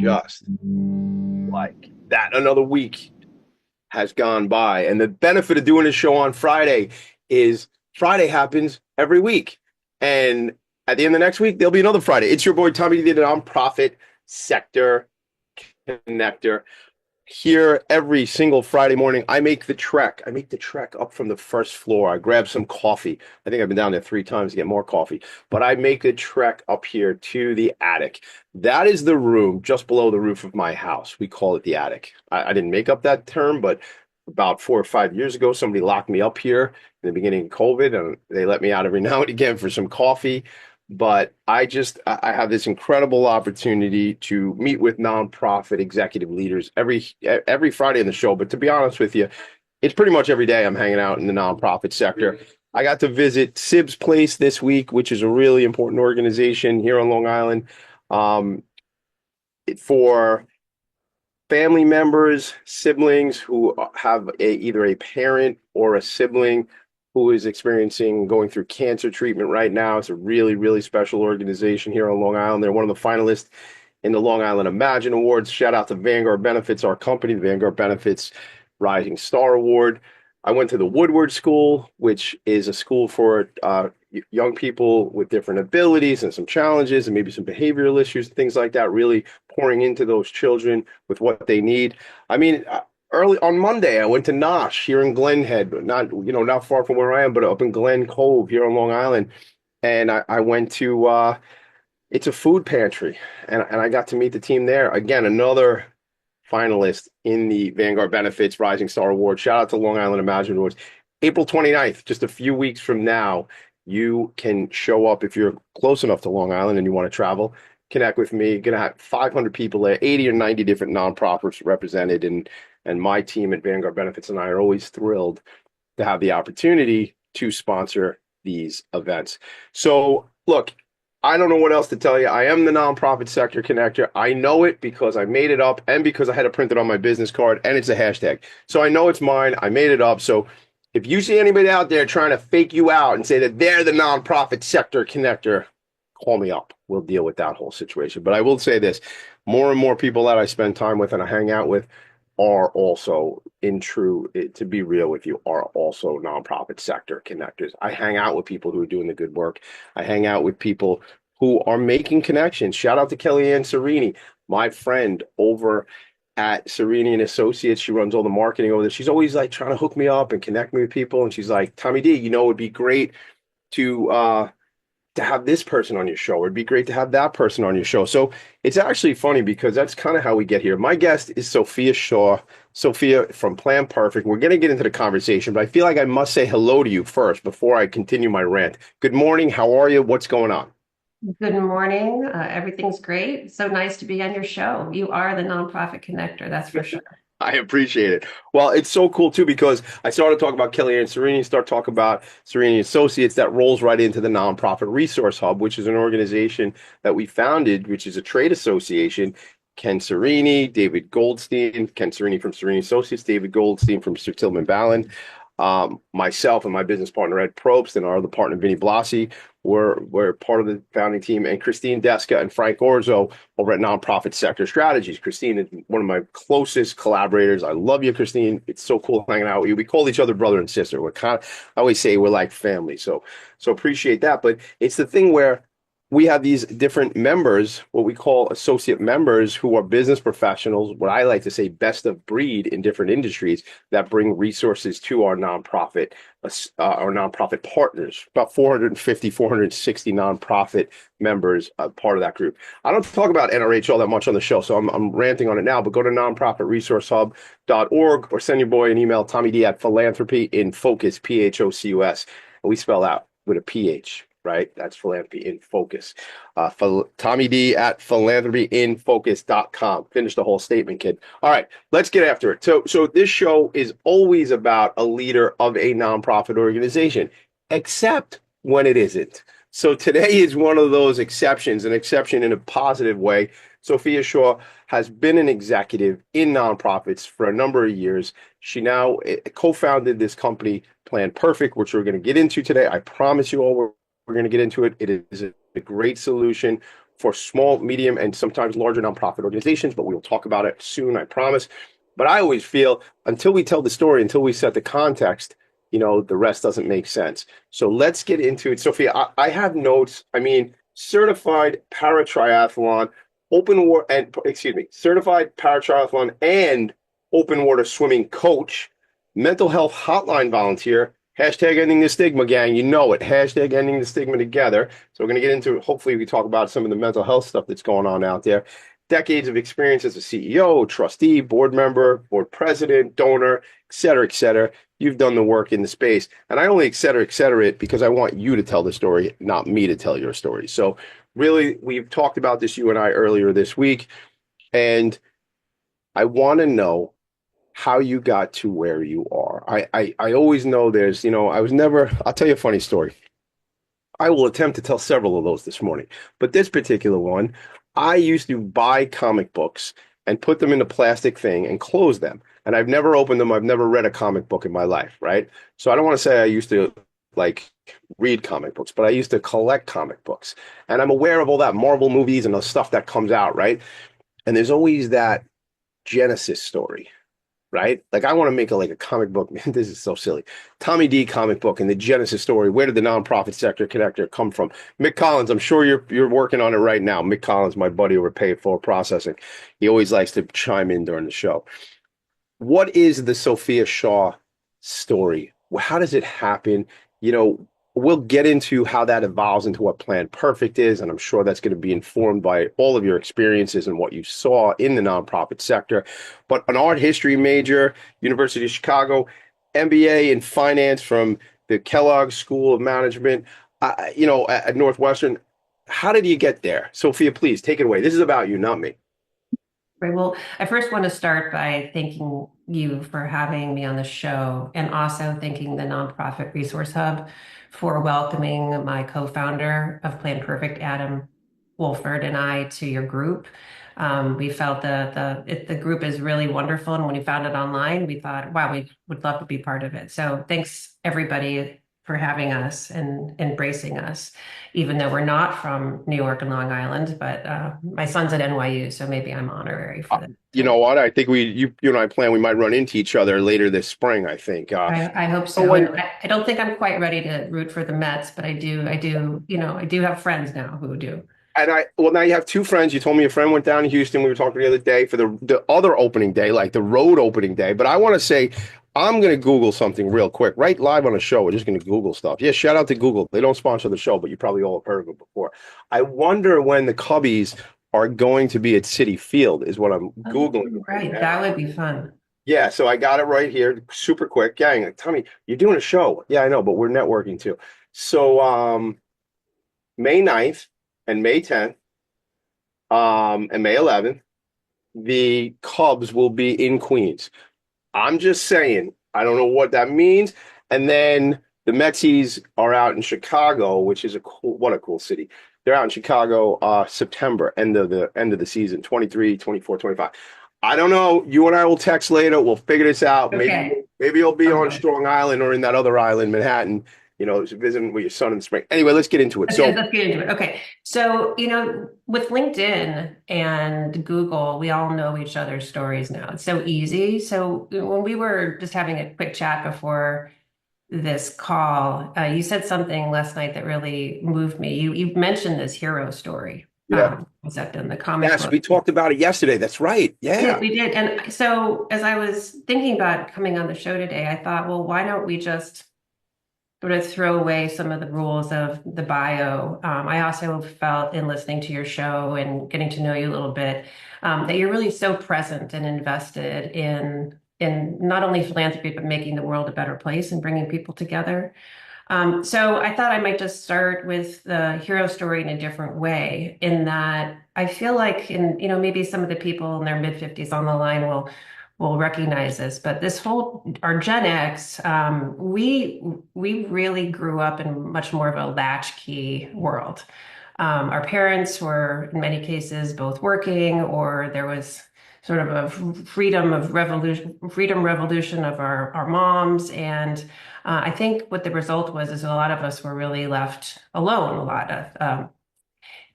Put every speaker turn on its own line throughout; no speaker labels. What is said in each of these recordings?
just like that, another week has gone by. And the benefit of doing a show on Friday is Friday happens every week. And at the end of the next week, there'll be another Friday. It's your boy, Tommy D, the nonprofit sector connector. Here every single Friday morning, I make the trek. I make the trek up from the first floor. I grab some coffee. I think I've been down there 3 times to get more coffee, but I make the trek up here to the attic. That is the room just below the roof of my house. We call it the attic. I didn't make up that term, but about 4 or 5 years ago, somebody locked me up here in the beginning of COVID, and they let me out every now and again for some coffee. But I have this incredible opportunity to meet with nonprofit executive leaders every Friday in the show. But to be honest with you, it's pretty much every day I'm hanging out in the nonprofit sector. I got to visit Sib's Place this week, which is a really important organization here on Long Island, um, for family members, siblings who have either a parent or a sibling who is going through cancer treatment right now. It's a really, really special organization here on Long Island. They're one of the finalists in the Long Island Imagine Awards. Shout out to Vanguard Benefits, our company, the Vanguard Benefits Rising Star Award. I went to the Woodward School, which is a school for young people with different abilities and some challenges and maybe some behavioral issues, things like that, really pouring into those children with what they need. I mean, early on Monday, I went to Nosh here in Glen Head, not far from where I am, but up in Glen Cove here on Long Island. And I went to it's a food pantry, and I got to meet the team there. Again, another finalist in the Vanguard Benefits Rising Star Award. Shout out to Long Island Imagine Awards. April 29th, just a few weeks from now, you can show up if you're close enough to Long Island and you want to travel. Connect with me. Gonna have 500 people there, 80 or 90 different nonprofits represented, and my team at Vanguard Benefits and I are always thrilled to have the opportunity to sponsor these events. So, look, I don't know what else to tell you. I am the nonprofit sector connector. I know it because I made it up and because I had it printed on my business card, and it's a hashtag. So I know it's mine. I made it up. So if you see anybody out there trying to fake you out and say that they're the nonprofit sector connector, call me up. We'll deal with that whole situation. But I will say this, more and more people that I spend time with and I hang out with are also, to be real with you, are also nonprofit sector connectors. I hang out with people who are doing the good work. I hang out with people who are making connections. Shout out to Kellyanne Serini, my friend over at Serini and Associates. She runs all the marketing over there. She's always like trying to hook me up and connect me with people. And she's like, Tommy D, it would be great to have this person on your show. It'd be great to have that person on your show. So it's actually funny because that's kind of how we get here. My guest is Sophia Shaw, Sophia from PlanPerfect. We're going to get into the conversation, but I feel like I must say hello to you first before I continue my rant. Good morning. How are you? What's going on?
Good morning. Everything's great. So nice to be on your show. You are the nonprofit connector, that's for sure.
I appreciate it. Well, it's so cool too because I started talking about Kellyanne Serini, start talking about Serini Associates. That rolls right into the Nonprofit Resource Hub, which is an organization that we founded, which is a trade association. Ken Serini, David Goldstein, Ken Serini from Serini Associates, David Goldstein from Sir Tillman Ballin, myself and my business partner Ed Probst and our other partner Vinny Blasi were part of the founding team, and Christine Deska and Frank Orzo over at Nonprofit Sector Strategies. Christine is one of my closest collaborators. I love you, Christine. It's so cool hanging out with you. We call each other brother and sister. I always say we're like family. So appreciate that. But it's the thing where we have these different members, what we call associate members, who are business professionals, what I like to say best of breed in different industries that bring resources to our nonprofit partners, about 450, 460 nonprofit members, part of that group. I don't talk about NRH all that much on the show, so I'm ranting on it now, but go to nonprofitresourcehub.org or send your boy an email, Tommy D at philanthropy in focus, PHOCUS. And we spell out with a PH. Right? That's philanthropy in focus. Tommy D at philanthropyinfocus.com. Finish the whole statement, kid. All right, let's get after it. So this show is always about a leader of a nonprofit organization, except when it isn't. So today is one of those exceptions, an exception in a positive way. Sophia Shaw has been an executive in nonprofits for a number of years. She now co-founded this company, PlanPerfect, which we're going to get into today. I promise you all we're going to get into it. It is a great solution for small, medium, and sometimes larger nonprofit organizations, but we will talk about it soon, I promise. But I always feel until we tell the story, until we set the context, the rest doesn't make sense. So let's get into it. Sophia, I have notes. I mean, certified paratriathlon, open water, and excuse me, certified paratriathlon and open water swimming coach, mental health hotline volunteer, hashtag ending the stigma, gang. You know it. Hashtag ending the stigma together. So we're going to get into, hopefully, we talk about some of the mental health stuff that's going on out there. Decades of experience as a CEO, trustee, board member, board president, donor, et cetera, et cetera. You've done the work in the space. And I only et cetera it because I want you to tell the story, not me to tell your story. So really, we've talked about this, you and I, earlier this week. And I want to know how you got to where you are. I always know there's, I was never, I'll tell you a funny story. I will attempt to tell several of those this morning, but this particular one, I used to buy comic books and put them in a plastic thing and close them. And I've never opened them. I've never read a comic book in my life, right? So I don't want to say I used to like read comic books, but I used to collect comic books. And I'm aware of all that Marvel movies and the stuff that comes out, right? And there's always that Genesis story, right? Like I want to make a comic book. Man, this is so silly. Tommy D comic book and the Genesis story. Where did the nonprofit sector connector come from? Mick Collins, I'm sure you're working on it right now. Mick Collins, my buddy over Pay for Processing. He always likes to chime in during the show. What is the Sophia Shaw story? How does it happen? We'll get into how that evolves into what PlanPerfect is, and I'm sure that's going to be informed by all of your experiences and what you saw in the nonprofit sector. But an art history major, University of Chicago, MBA in finance from the Kellogg School of Management, at Northwestern. How did you get there? Sophia, please take it away. This is about you, not me.
Right. Well, I first want to start by thanking you for having me on the show and also thanking the Nonprofit Resource Hub for welcoming my co-founder of PlanPerfect, Adam Wolford, and I to your group. We felt the group is really wonderful. And when we found it online, we thought, wow, we would love to be part of it. So thanks everybody for having us and embracing us, even though we're not from New York and Long Island, but my son's at NYU, so maybe I'm honorary for that.
You know what? I think you and I plan we might run into each other later this spring, I think.
I hope
So
so. And I don't think I'm quite ready to root for the Mets, but I do, I do have friends now who do.
well, now you have two friends. You told me a friend went down to Houston. We were talking the other day for the other opening day, like the road opening day. But I want to say, I'm going to Google something real quick, right live on the show. We're just going to Google stuff. Yeah, shout out to Google. They don't sponsor the show, but you probably all have heard of it before. I wonder when the Cubbies are going to be at Citi Field is what I'm Googling.
Right, that would be fun.
Yeah, so I got it right here, super quick. Gang, tell me, you're doing a show. Yeah, I know, but we're networking too. So May 9th and May 10th, and May 11th, the Cubs will be in Queens. I'm just saying, I don't know what that means. And then the Metsies are out in Chicago, which is what a cool city. They're out in Chicago, September, end of the season, 23, 24, 25. I don't know. You and I will text later. We'll figure this out.
Okay.
Maybe you'll be on Strong Island or in that other island, Manhattan, visiting with your son in the spring. Anyway, let's get into it.
Let's get into it. Okay. So, with LinkedIn and Google, we all know each other's stories now. It's so easy. So when we were just having a quick chat before this call, you said something last night that really moved me. You mentioned this hero story.
Yeah.
Was that in the comic
Yes,
book?
we talked about it yesterday. That's right. Yeah.
We did. And so as I was thinking about coming on the show today, I thought, well, why don't we just sort of throw away some of the rules of the bio? I also felt in listening to your show and getting to know you a little bit, that you're really so present and invested in not only philanthropy, but making the world a better place and bringing people together. So I thought I might just start with the hero story in a different way, in that I feel like maybe some of the people in their mid-50s on the line will recognize this, but our Gen X, we really grew up in much more of a latchkey world. Our parents were in many cases both working, or there was sort of a freedom revolution of our moms. And I think what the result was is a lot of us were really left alone a lot of.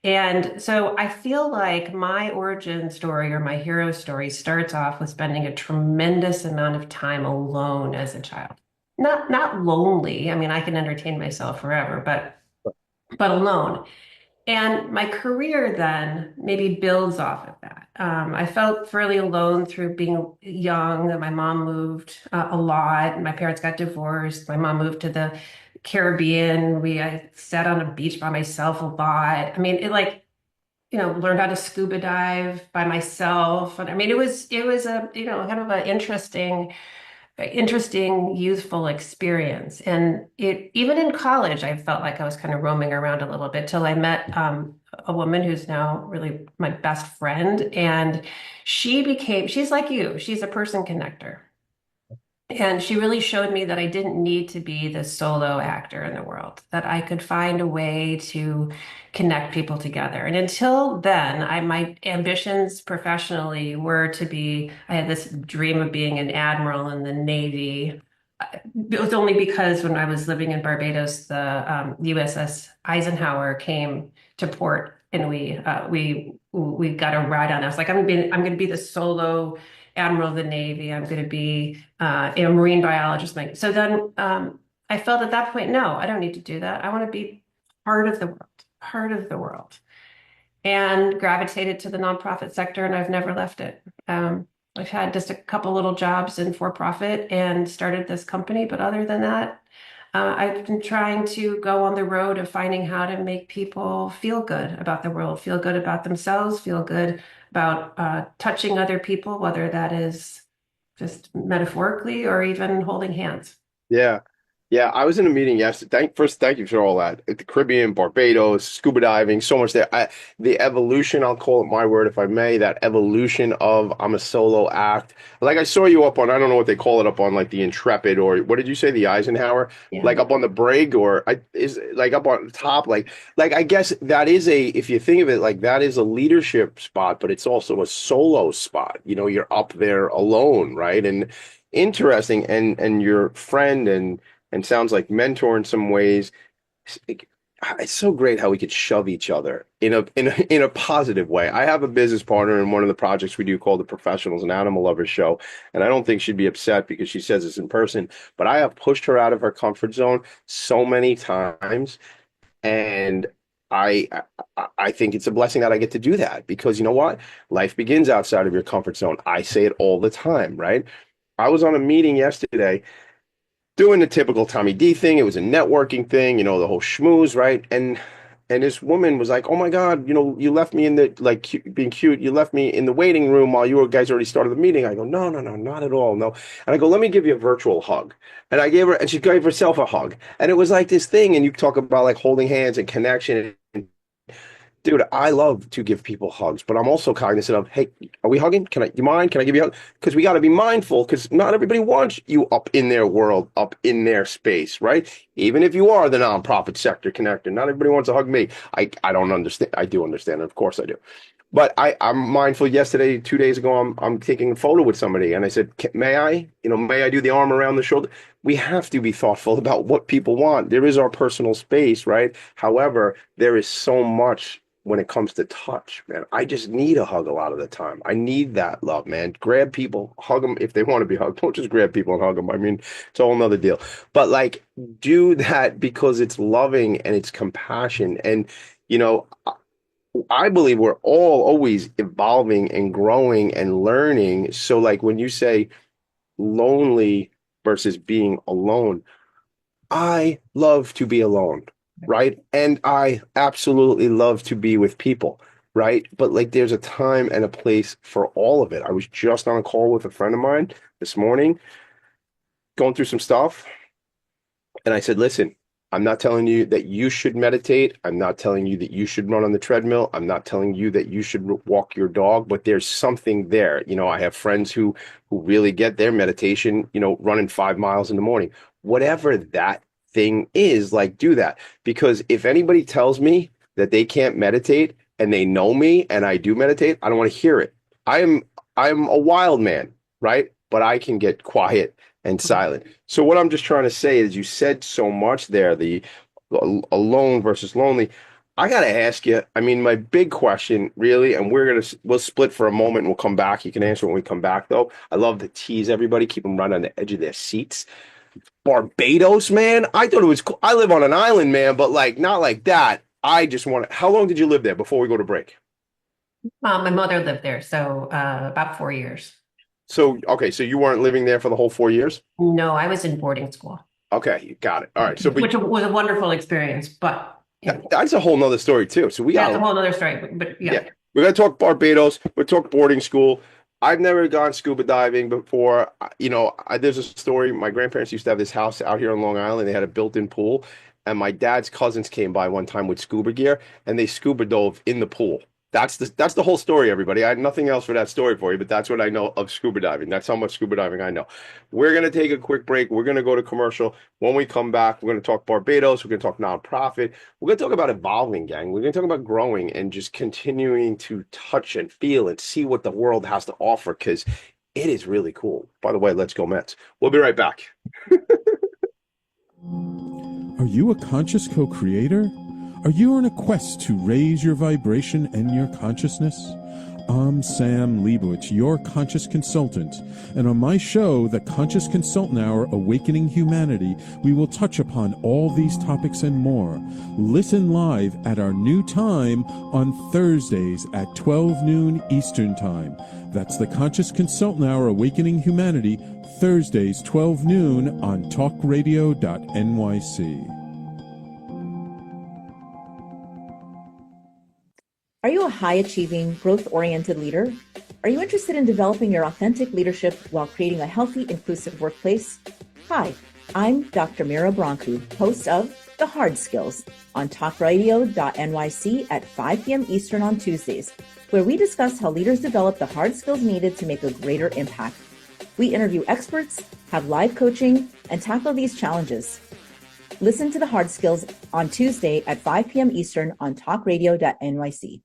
And so I feel like my origin story or my hero story starts off with spending a tremendous amount of time alone as a child. Not lonely. I mean, I can entertain myself forever, but alone. And my career then maybe builds off of that. I felt fairly alone through being young. My mom moved a lot. My parents got divorced. My mom moved to the Caribbean. I sat on a beach by myself a lot. I mean, it like, learned how to scuba dive by myself. And I mean, it was a, kind of an interesting, youthful experience. And it even in college, I felt like I was kind of roaming around a little bit till I met a woman who's now really my best friend. And she's like you, she's a person connector. And she really showed me that I didn't need to be the solo actor in the world, that I could find a way to connect people together. And until then, my ambitions professionally were I had this dream of being an admiral in the Navy. It was only because when I was living in Barbados, the USS Eisenhower came to port, and we got a ride on. I was like, I'm going to be the solo admiral of the Navy. I'm going to be a marine biologist. So then I felt at that point, no, I don't need to do that. I want to be part of the world, part of the world, and gravitated to the nonprofit sector, and I've never left it. I've had just a couple little jobs in for profit and started this company, but other than that, I've been trying to go on the road of finding how to make people feel good about the world, feel good about themselves, feel good about touching other people, whether that is just metaphorically or even holding hands.
Yeah. Yeah, I was in a meeting yesterday. Thank you for all that. At the Caribbean, Barbados, scuba diving, so much there. The evolution, I'll call it my word if I may, that evolution of I'm a solo act. Like I saw you up on, I don't know what they call it up on like the Intrepid or what did you say, the Eisenhower?
Yeah.
Like up on the brig or is like up on top, like I guess that is if you think of it like that is a leadership spot, but it's also a solo spot. You know, you're up there alone, right? And interesting and your friend and sounds like mentor in some ways. It's so great how we could shove each other in a positive way. I have a business partner in one of the projects we do called the Professionals and Animal Lovers Show, and I don't think she'd be upset because she says it's in person, but I have pushed her out of her comfort zone so many times, and I I think it's a blessing that I get to do that because you know what? Life begins outside of your comfort zone. I say it all the time, right? I was on a meeting yesterday doing the typical Tommy D thing. It was a networking thing, you know, the whole schmooze, right? And this woman was like, "Oh my God, you know, you left me in the like being cute. You left me in the waiting room while you guys already started the meeting." I go, "No, no, no, not at all, no." And I go, "Let me give you a virtual hug." And I gave her, and she gave herself a hug, and it was like this thing. And you talk about like holding hands and connection. Dude, I love to give people hugs, but I'm also cognizant of, hey, are we hugging? You mind? Can I give you a hug? Because we got to be mindful because not everybody wants you up in their world, up in their space, right? Even if you are the nonprofit sector connector, not everybody wants to hug me. I don't understand. I do understand. Of course I do. But I'm mindful yesterday, 2 days ago, I'm taking a photo with somebody and I said, may I? You know, may I do the arm around the shoulder? We have to be thoughtful about what people want. There is our personal space, right? However, there is so much when it comes to touch, man. I just need a hug a lot of the time. I need that love, man. Grab people, hug them if they want to be hugged. Don't just grab people and hug them. I mean, it's a whole nother deal. But like, do that because it's loving and it's compassion. And, you know, I believe we're all always evolving and growing and learning. So, like, when you say lonely versus being alone, I love to be alone, right? And I absolutely love to be with people, right? But like there's a time and a place for all of it. I was just on a call with a friend of mine this morning, going through some stuff. And I said, listen, I'm not telling you that you should meditate. I'm not telling you that you should run on the treadmill. I'm not telling you that you should walk your dog, but there's something there. You know, I have friends who really get their meditation, you know, running 5 miles in the morning. Whatever that thing is, like do that. Because if anybody tells me that they can't meditate and they know me and I do meditate, I don't want to hear it. I'm a wild man, right? But I can get quiet and silent. So what I'm just trying to say is you said so much there, the alone versus lonely. I gotta ask you. I mean, my big question, really, and we'll split for a moment and we'll come back. You can answer when we come back, though. I love to tease everybody, keep them right on the edge of their seats. Barbados, man. I thought it was cool. I live on an island, man, but like not like that. I just want to. How long did you live there before we go to break?
My mother lived there, so about 4 years.
So, okay, so you weren't living there for the whole 4 years?
No, I was in boarding school,
Okay, you got it. All right. So, but
which was a wonderful experience, but
that's a whole nother story too. So we
that's
got,
a whole other story. But
yeah,
yeah.
we're gonna talk Barbados. We're talk boarding school. I've never gone scuba diving before. There's a story. My grandparents used to have this house out here on Long Island. They had a built-in pool, and my dad's cousins came by one time with scuba gear, and they scuba dove in the pool. That's the whole story, everybody. I had nothing else for that story for you, but that's what I know of scuba diving. That's how much scuba diving I know. We're gonna take a quick break. We're gonna go to commercial. When we come back, we're gonna talk Barbados. We're gonna talk nonprofit. We're going to talk about evolving, gang. We're going to talk about growing and just continuing to touch and feel and see what the world has to offer because it is really cool. By the way, let's go Mets. We'll be right back.
Are you a conscious co-creator? Are you on a quest to raise your vibration and your consciousness? I'm Sam Leibowitz, your conscious consultant, and on my show, The Conscious Consultant Hour Awakening Humanity, we will touch upon all these topics and more. Listen live at our new time on Thursdays at 12 noon Eastern Time. That's The Conscious Consultant Hour Awakening Humanity, Thursdays 12 noon on talkradio.nyc.
Are you a high-achieving, growth-oriented leader? Are you interested in developing your authentic leadership while creating a healthy, inclusive workplace? Hi, I'm Dr. Mira Brancu, host of The Hard Skills on talkradio.nyc at 5 p.m. Eastern on Tuesdays, where we discuss how leaders develop the hard skills needed to make a greater impact. We interview experts, have live coaching, and tackle these challenges. Listen to The Hard Skills on Tuesday at 5 p.m. Eastern on talkradio.nyc.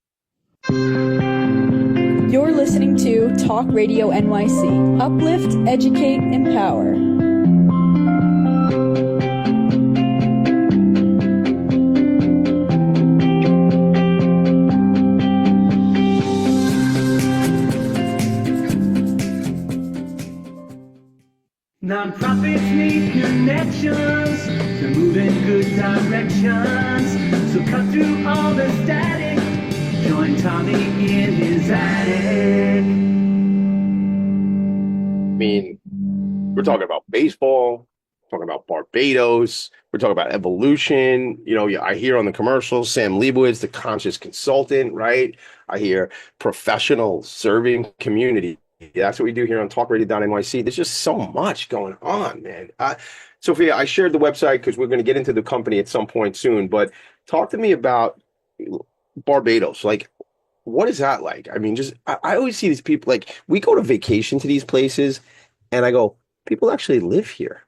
You're listening to Talk Radio NYC. Uplift, educate, empower.
Nonprofits need connections to move in good directions. So cut through all the static. Join Tommy in his attic.
I mean, we're talking about baseball, talking about Barbados, we're talking about evolution. I hear on the commercials, Sam Leibowitz, the conscious consultant, right? I hear professional serving community. That's what we do here on talkradio.nyc. There's just so much going on, man. Sophia, I shared the website because we're going to get into the company at some point soon, but talk to me about Barbados. Like, what is that like? I mean, I always see these people, like, we go to vacation to these places and I go, people actually live here.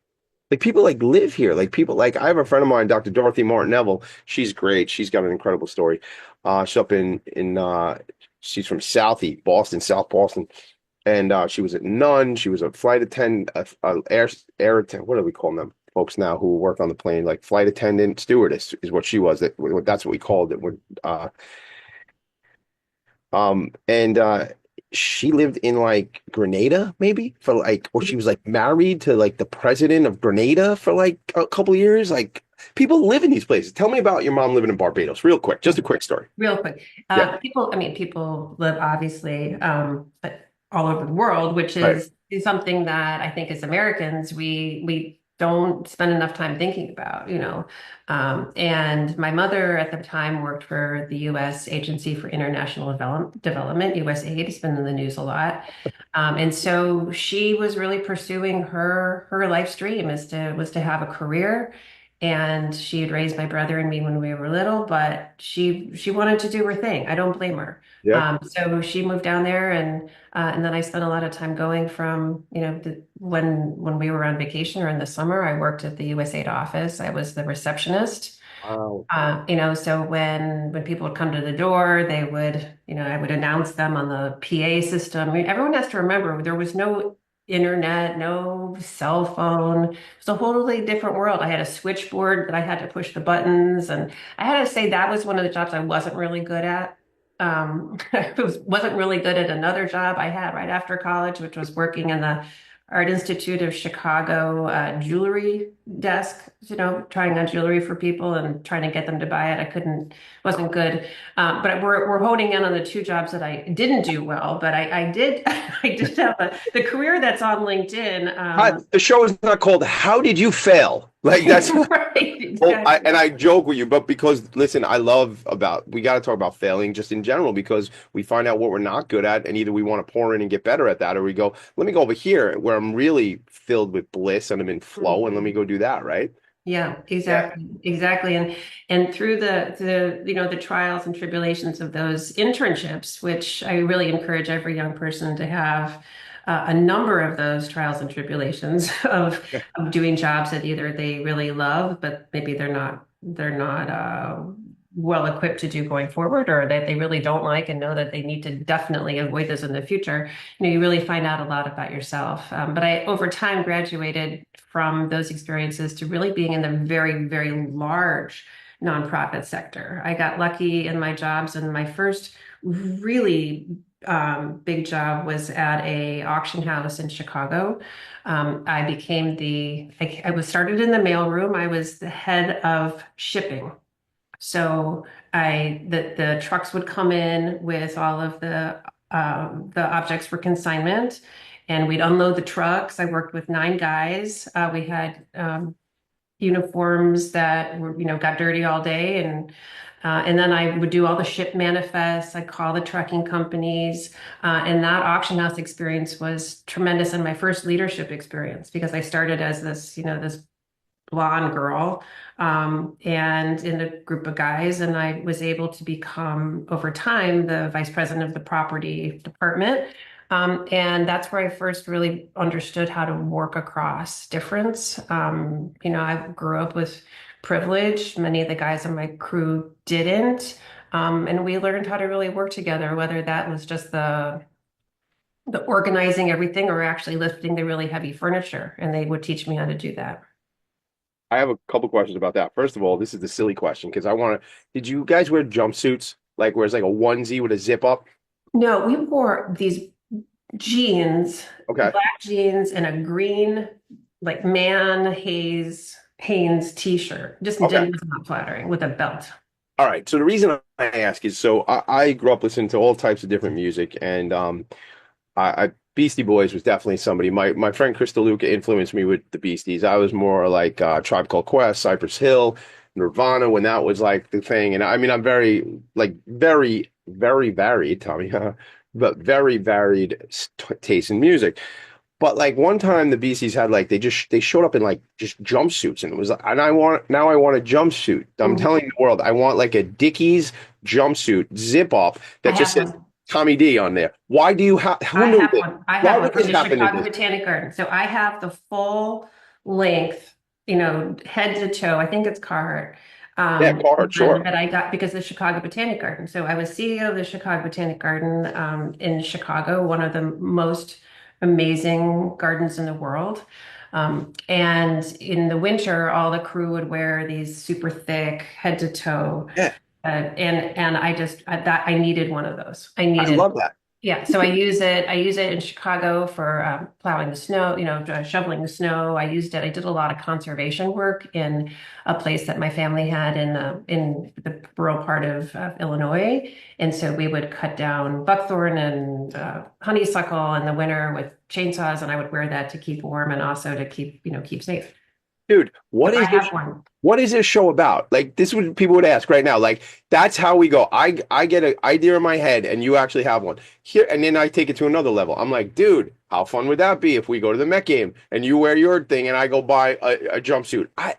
Like, people like live here. Like, people, like, I have a friend of mine, Dr. Dorothy Martin Neville. She's great. She's got an incredible story. She's up she's from Southie, Boston, South Boston. And she was a nun. She was a flight attendant, air attendant. What do we call them? Folks now who work on the plane, like flight attendant, stewardess is what she was. That's what we called it. And she lived in like Grenada, maybe for like, or she was like married to like the president of Grenada for like a couple of years. Like people live in these places. Tell me about your mom living in Barbados, real quick. Just a quick story.
Real quick.
Yeah.
People live obviously all over the world, which
Right.
is something that I think as Americans, we don't spend enough time thinking about. And my mother at the time worked for the U.S. Agency for International Development, USAID. It's been in the news a lot. And so she was really pursuing her life's dream was to have a career. And she had raised my brother and me when we were little, but she wanted to do her thing. I don't blame her.
Yeah.
So she moved down there, and then I spent a lot of time going from, when we were on vacation or in the summer, I worked at the USAID office. I was the receptionist.
Wow.
So when people would come to the door, they would, I would announce them on the PA system. I mean, everyone has to remember there was no internet, no cell phone. It's a wholly different world. I had a switchboard that I had to push the buttons, and I had to say that was one of the jobs I wasn't really good at. I wasn't really good at another job I had right after college, which was working in the Art Institute of Chicago jewelry desk, trying on jewelry for people and trying to get them to buy it. I couldn't, wasn't good. But we're honing in on the two jobs that I didn't do well, but I did, I did have the career that's on LinkedIn.
The show is not called "How Did You Fail?" Like that's
Right,
well,
exactly.
and I joke with you, but because listen, we got to talk about failing just in general because we find out what we're not good at, and either we want to pour in and get better at that, or we go, let me go over here where I'm really filled with bliss and I'm in flow, and let me go do that, right?
Yeah,
Yeah.
exactly, exactly. And through the trials and tribulations of those internships, which I really encourage every young person to have a number of those trials and tribulations of doing jobs that either they really love, but maybe they're not well equipped to do going forward, or that they really don't like and know that they need to definitely avoid this in the future. You really find out a lot about yourself. But I, over time, graduated from those experiences to really being in the very, very large nonprofit sector. I got lucky in my jobs, and my first really big job was at a auction house in Chicago. I became I was started in the mailroom. I was the head of shipping. So the trucks would come in with all of the objects for consignment, and we'd unload the trucks. I worked with 9 guys. We had uniforms that were, got dirty all day, and then I would do all the ship manifests. I'd call the trucking companies, and that auction house experience was tremendous. And my first leadership experience, because I started as this blonde girl, and in a group of guys, and I was able to become, over time, the vice president of the property department. And that's where I first really understood how to work across difference. I grew up with privilege. Many of the guys on my crew didn't. And we learned how to really work together, whether that was just the organizing everything or actually lifting the really heavy furniture. And they would teach me how to do that.
I have a couple questions about that. First of all, this is the silly question because did you guys wear jumpsuits like where it's like a onesie with a zip up?
No, we wore these jeans,
Okay.
black jeans, and a green, like Hanes t-shirt. Just
Okay.
didn't, was not flattering, with a belt.
All right. So the reason I ask is so I grew up listening to all types of different music, and Beastie Boys was definitely somebody. My friend Chris DeLuca influenced me with the Beasties. I was more like Tribe Called Quest, Cypress Hill, Nirvana when that was like the thing. And I mean, I'm very, very varied, Tommy, but very varied taste in music. But like one time the Beasties had like they showed up in like just jumpsuits and it was and I want a jumpsuit. I'm
Mhm.
telling the world I want like a Dickies jumpsuit zip up
I
that just
have
says
one.
Tommy D on there. Why do you have
I
who knew
have
this?
one. I
Why
have one
would
from
this
the
happen to
Chicago
this?
Botanic Garden. So I have the full length, head to toe. I think it's Carhartt.
Yeah, Carhartt,
One
sure.
that I got because of the Chicago Botanic Garden. So I was CEO of the Chicago Botanic Garden in Chicago, one of the most amazing gardens in the world. And in the winter, all the crew would wear these super thick head to toe.
Yeah,
And I needed one of those. I
I
needed
love that.
Yeah, so I use it. I use it in Chicago for plowing the snow, shoveling the snow. I used it. I did a lot of conservation work in a place that my family had in the rural part of Illinois, and so we would cut down buckthorn and honeysuckle in the winter with chainsaws, and I would wear that to keep warm and also to keep safe.
Dude,
So I have one.
what is this show about? Like this would people would ask right now. Like that's how we go. I get an idea in my head and you actually have one. Here and then I take it to another level. I'm like, dude, how fun would that be if we go to the Met game and you wear your thing and I go buy a jumpsuit? I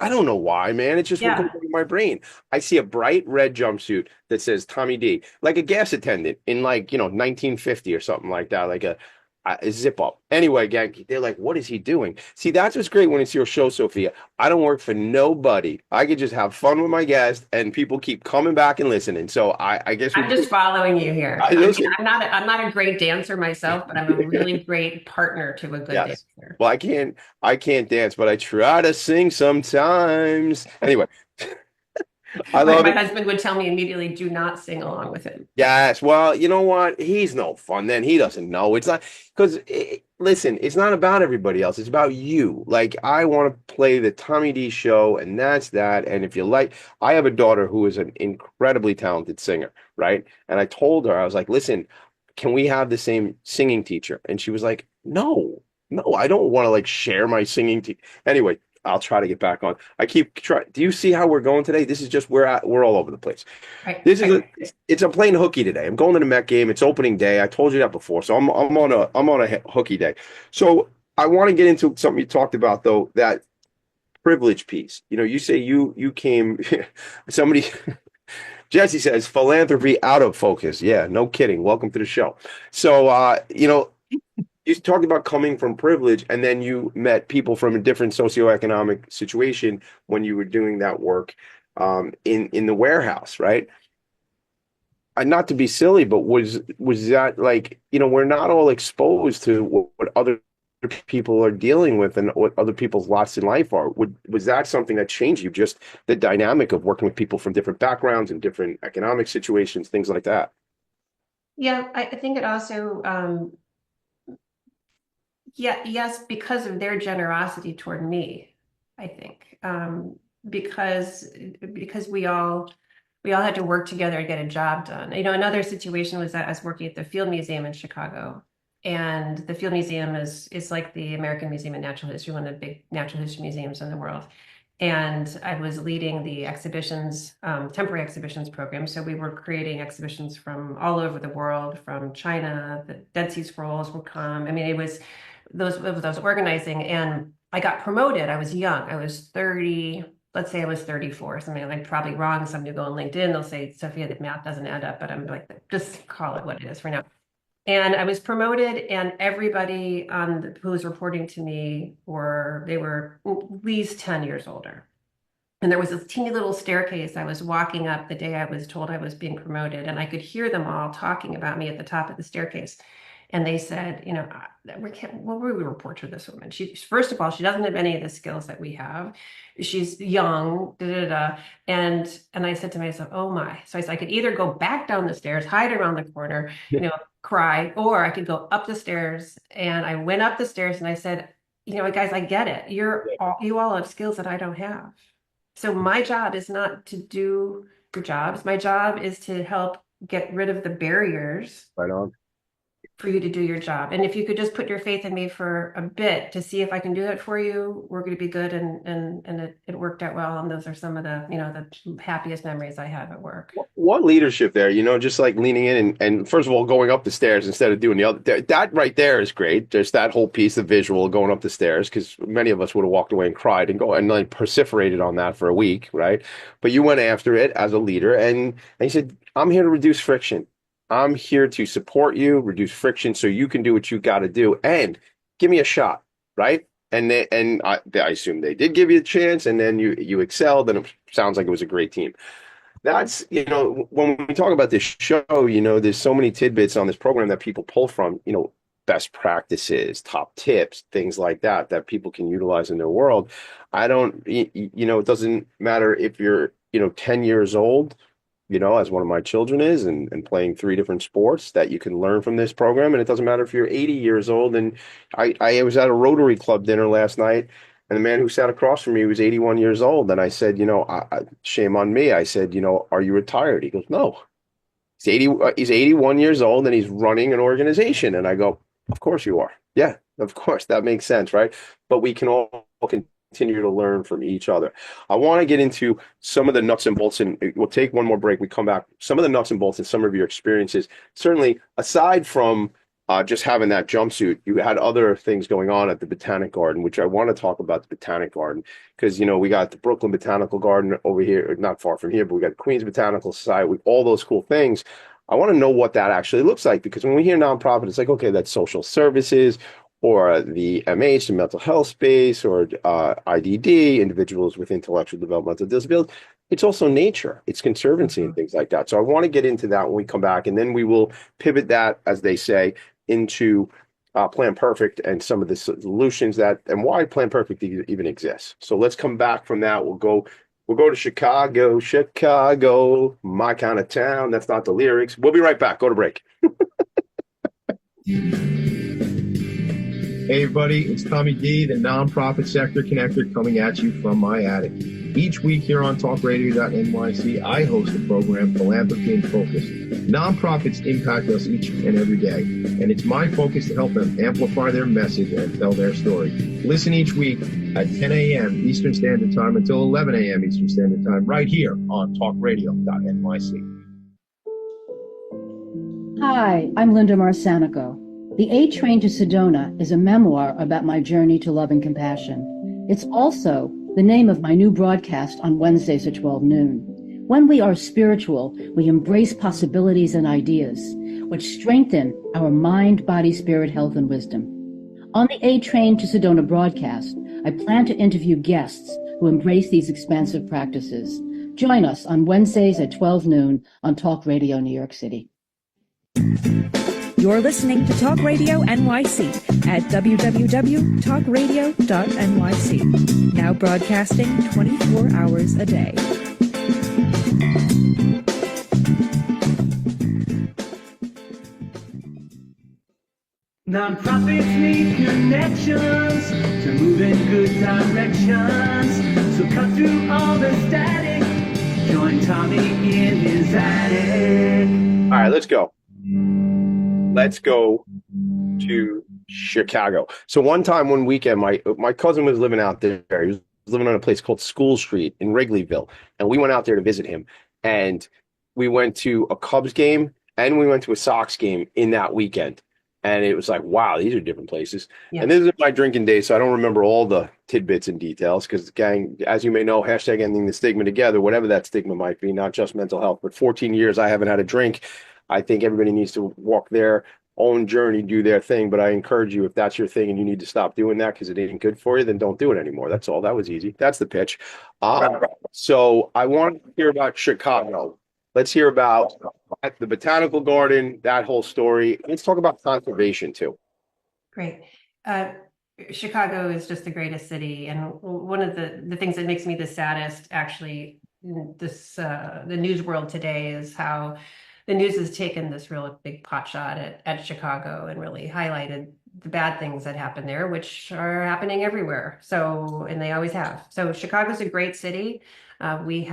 don't know why, man. It's just what goes
Yeah.
through my brain. I see a bright red jumpsuit that says Tommy D, like a gas attendant in like, 1950 or something like that. Like zip up. Anyway, gang, they're like, what is he doing? See, that's what's great when it's your show, Sophia. I don't work for nobody. I could just have fun with my guests, and people keep coming back and listening. So I guess
I'm just following you here.
I
I mean,
listen.
I'm not a great dancer myself, but I'm a really great partner to a good
Yes.
dancer.
Well, I can't dance, but I try to sing sometimes. Anyway, I love
My
it.
husband would tell me immediately, do not sing along with him.
Yes. Well, you know what? He's no fun then. He doesn't know. It's not because listen, it's not about everybody else. It's about you. Like I want to play the Tommy D show, and that's that. And if you like, I have a daughter who is an incredibly talented singer, right? And I told her, I was like, listen, can we have the same singing teacher? And she was like, no, no, I don't want to like share my singing teacher. Anyway, I'll try to get back on. I keep trying. Do you see how we're going today? This is just we're all over the place.
Right.
This is it's a plain hooky today. I'm going to the Met game. It's opening day. I told you that before. So I'm on a hooky day. So I want to get into something you talked about though, that privilege piece. You say you came somebody Jesse says philanthropy out of focus. Yeah, no kidding. Welcome to the show. So you talked about coming from privilege, and then you met people from a different socioeconomic situation when you were doing that work in the warehouse, right? And not to be silly, but was that like, we're not all exposed to what other people are dealing with and what other people's lots in life are. Was that something that changed you? Just the dynamic of working with people from different backgrounds and different economic situations, things like that.
Yeah, I think it also, yes, because of their generosity toward me, I think, because we all had to work together to get a job done. Another situation was that I was working at the Field Museum in Chicago, and the Field Museum is like the American Museum of Natural History, one of the big natural history museums in the world. And I was leading the exhibitions, temporary exhibitions program. So we were creating exhibitions from all over the world, from China. The Dead Sea Scrolls would come. I mean, it was those organizing, and I got promoted. I was young. I was 30. Let's say I was 34, something like probably wrong. Somebody go on LinkedIn, they'll say, Sophia, the math doesn't add up, but I'm like, just call it what it is for now. And I was promoted, and everybody who was reporting to me they were at least 10 years older. And there was this teeny little staircase I was walking up the day I was told I was being promoted, and I could hear them all talking about me at the top of the staircase. And they said, what will we report to this woman? First of all, she doesn't have any of the skills that we have. She's young, da, da, da. And I said to myself, oh my. So I said, I could either go back down the stairs, hide around the corner, cry, or I could go up the stairs. And I went up the stairs and I said, guys, I get it. You all have skills that I don't have. So my job is not to do your jobs. My job is to help get rid of the barriers.
Right on.
For you to do your job. And if you could just put your faith in me for a bit to see if I can do that for you, we're going to be good. And it worked out well. And those are some of the, the happiest memories I have at work.
What leadership there, just like leaning in and first of all, going up the stairs instead of doing the other. That right there is great. There's that whole piece of visual going up the stairs, because many of us would have walked away and cried and like perseverated on that for a week, right? But you went after it as a leader, and you said, I'm here to reduce friction. I'm here to support you, reduce friction so you can do what you got to do, and give me a shot, right? And I assume they did give you a chance, and then you excelled, and it sounds like it was a great team. That's, when we talk about this show, there's so many tidbits on this program that people pull from, best practices, top tips, things like that people can utilize in their world. It doesn't matter if you're, 10 years old, as one of my children is, and playing 3 different sports, that you can learn from this program. And it doesn't matter if you're 80 years old. And I was at a Rotary Club dinner last night, and the man who sat across from me was 81 years old. And I said, shame on me. I said, are you retired? He goes, no. He's 81 years old, and he's running an organization. And I go, of course you are. Yeah, of course. That makes sense, right? But we can all continue to learn from each other. I want to get into some of the nuts and bolts, and we'll take one more break. We come back. Some of the nuts and bolts and some of your experiences. Certainly, aside from just having that jumpsuit, you had other things going on at the Botanic Garden, which I want to talk about the Botanic Garden, because, we got the Brooklyn Botanical Garden over here, not far from here, but we got Queens Botanical Society with all those cool things. I want to know what that actually looks like, because when we hear nonprofit, it's like, okay, that's social services or the MH, the mental health space, or IDD, individuals with intellectual developmental disabilities. It's also nature, it's conservancy and things like that. So I want to get into that when we come back, and then we will pivot that, as they say, into PlanPerfect and some of the solutions that and why PlanPerfect even exists. So let's come back from that. We'll go to Chicago, Chicago, my kind of town. That's not the lyrics. We'll be right back. Go to break. Hey, everybody, it's Tommy D, the nonprofit sector connector, coming at you from my attic. Each week here on talkradio.nyc, I host the program Philanthropy in Focus. Nonprofits impact us each and every day, and it's my focus to help them amplify their message and tell their story. Listen each week at 10 a.m. Eastern Standard Time until 11 a.m. Eastern Standard Time, right here on talkradio.nyc.
Hi, I'm Linda Marsanico. The A Train to Sedona is a memoir about my journey to love and compassion. It's also the name of my new broadcast on Wednesdays at 12 noon. When we are spiritual, we embrace possibilities and ideas, which strengthen our mind, body, spirit, health, and wisdom. On the A Train to Sedona broadcast, I plan to interview guests who embrace these expansive practices. Join us on Wednesdays at 12 noon on Talk Radio New York City.
You're listening to Talk Radio NYC at www.talkradio.nyc. Now broadcasting 24 hours a day.
Nonprofits need connections to move in good directions. So cut through all the static. Join Tommy in his attic.
All right, let's go. Let's go to Chicago. So one weekend, my cousin was living out there. He was living on a place called School Street in Wrigleyville, and we went out there to visit him. And we went to a Cubs game and we went to a Sox game in that weekend. And it was like, wow, these are different places. Yeah. And this is my drinking days, so I don't remember all the tidbits and details because, gang, as you may know, hashtag ending the stigma together, whatever that stigma might be, not just mental health. But 14 years I haven't had a drink. I think everybody needs to walk their own journey, do their thing. But I encourage you, if that's your thing and you need to stop doing that because it ain't good for you, then don't do it anymore. That's all. That was easy. That's the pitch. So I want to hear about Chicago. Let's hear about the Botanical Garden, that whole story. Let's talk about conservation too.
Great. Chicago is just the greatest city. And one of the things that makes me the saddest, actually, the news world today is how the news has taken this real big pot shot at Chicago and really highlighted the bad things that happen there, which are happening everywhere. So, and they always have. So Chicago's a great city. We're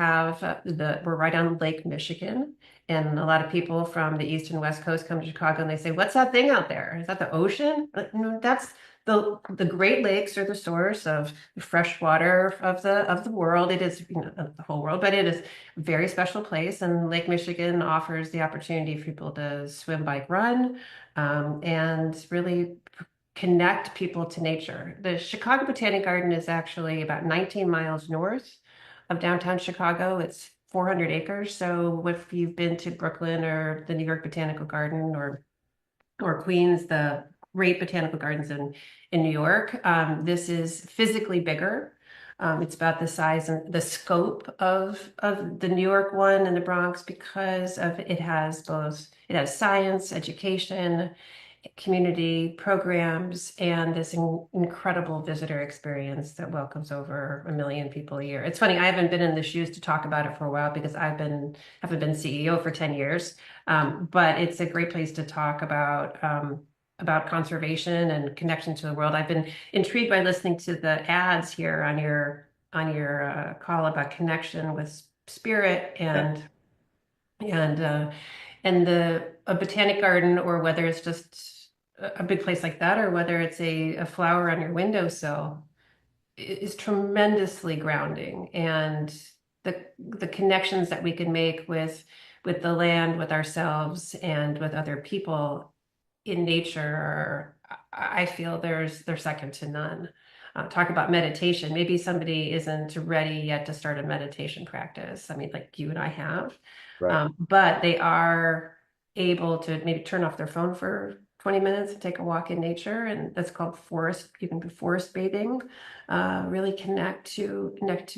right on Lake Michigan, and a lot of people from the East and West Coast come to Chicago and they say, "What's that thing out there? Is that the ocean?" No, that's the Great Lakes are the source of fresh water of the world. It is, the whole world, but it is a very special place. And Lake Michigan offers the opportunity for people to swim, bike, run, and really connect people to nature. The Chicago Botanic Garden is actually about 19 miles north of downtown Chicago. It's 400 acres. So if you've been to Brooklyn or the New York Botanical Garden or Queens, the great botanical gardens in New York, this is physically bigger. It's about the size and the scope of the New York one and the Bronx because of it has science, education, community programs, and this incredible visitor experience that welcomes over 1 million people a year. It's funny, I haven't been in the shoes to talk about it for a while because I haven't been CEO for 10 years, but it's a great place to talk about conservation and connection to the world. I've been intrigued by listening to the ads here on your call about connection with spirit and a botanic garden, or whether it's just a big place like that, or whether it's a flower on your windowsill, is tremendously grounding. And the connections that we can make with the land, with ourselves, and with other people in nature I feel they're second to none. Talk about meditation. Maybe somebody isn't ready yet to start a meditation practice. I mean, like you and I have, right. But they are able to maybe turn off their phone for 20 minutes and take a walk in nature, and that's called forest. You can do forest bathing. Really connect to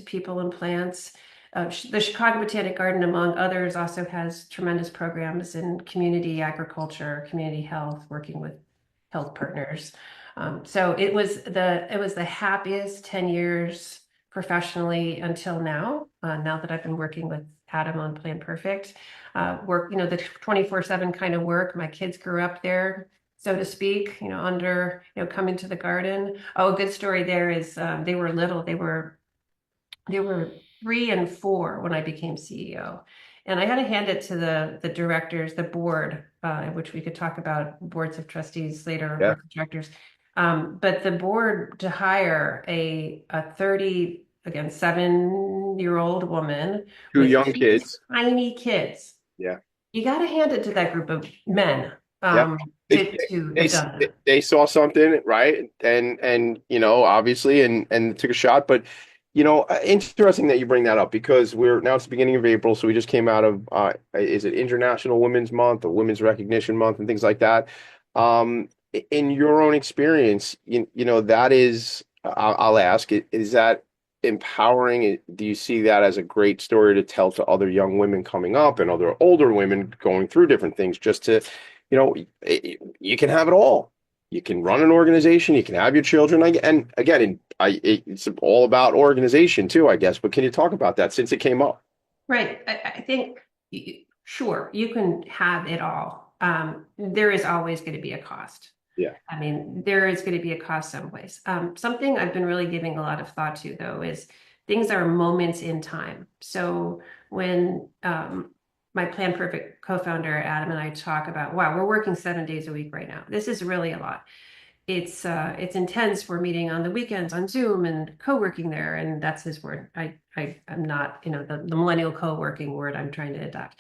people and plants. The Chicago Botanic Garden, among others, also has tremendous programs in community agriculture, community health, working with health partners. So it was the happiest 10 years professionally until now. Now that I've been working with Adam on PlanPerfect, work, the 24/7 kind of work. My kids grew up there, so to speak, under, coming to the garden. Oh, a good story there is they were little. They were 3 and 4 when I became CEO. And I had to hand it to the directors, the board, which we could talk about boards of trustees later,
Yeah.
boards of directors. But the board to hire a 30, again, 7-year-old woman
2
with
young
2
kids.
tiny kids.
Yeah.
You got to hand it to that group of men
Yeah.
to have done that.
They saw something, right? And obviously, and took a shot. But interesting that you bring that up, because it's the beginning of April, so we just came out of is it International Women's Month or Women's Recognition Month and things like that. In your own experience, that is, I'll ask, is that empowering? Do you see that as a great story to tell to other young women coming up and other older women going through different things, just to, you can have it all. You can run an organization, you can have your children, and again, it's all about organization too, I guess. But can you talk about that since it came up?
Right. I think, sure, you can have it all. There is always going to be a cost.
Yeah.
I mean, there is going to be a cost someplace. Something I've been really giving a lot of thought to, though, is things are moments in time. So when my PlanPerfect co-founder, Adam, and I talk about, wow, we're working 7 days a week right now. This is really a lot. It's intense. We're meeting on the weekends on Zoom and co-working there. And that's his word. I'm not, the millennial co-working word I'm trying to adopt.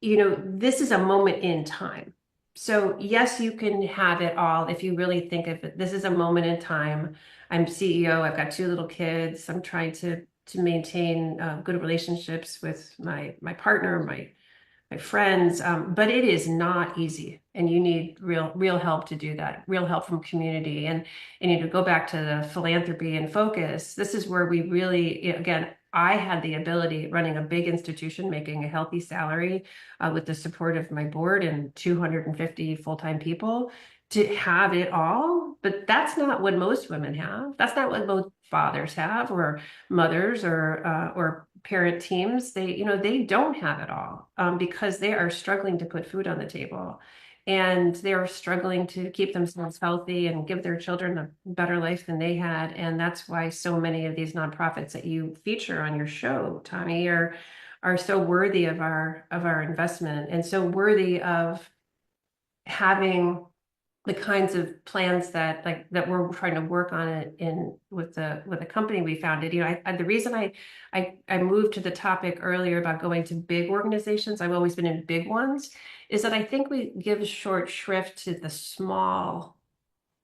This is a moment in time. So yes, you can have it all if you really think of it. This is a moment in time. I'm CEO. I've got 2 little kids. I'm trying to maintain good relationships with my partner, my friends, but it is not easy, and you need real help to do that. Real help from community, and to go back to the philanthropy and focus. This is where we really, again, I had the ability, running a big institution, making a healthy salary with the support of my board and 250 full-time people, to have it all. But that's not what most women have. That's not what most fathers have, or mothers, or parent teams. They don't have it all because they are struggling to put food on the table, and they're struggling to keep themselves healthy and give their children a better life than they had. And that's why so many of these nonprofits that you feature on your show, Tommy, are so worthy of our investment, and so worthy of having the kinds of plans that we're trying to work on it with the company we founded. The reason I moved to the topic earlier about going to big organizations, I've always been in big ones, is that I think we give short shrift to the small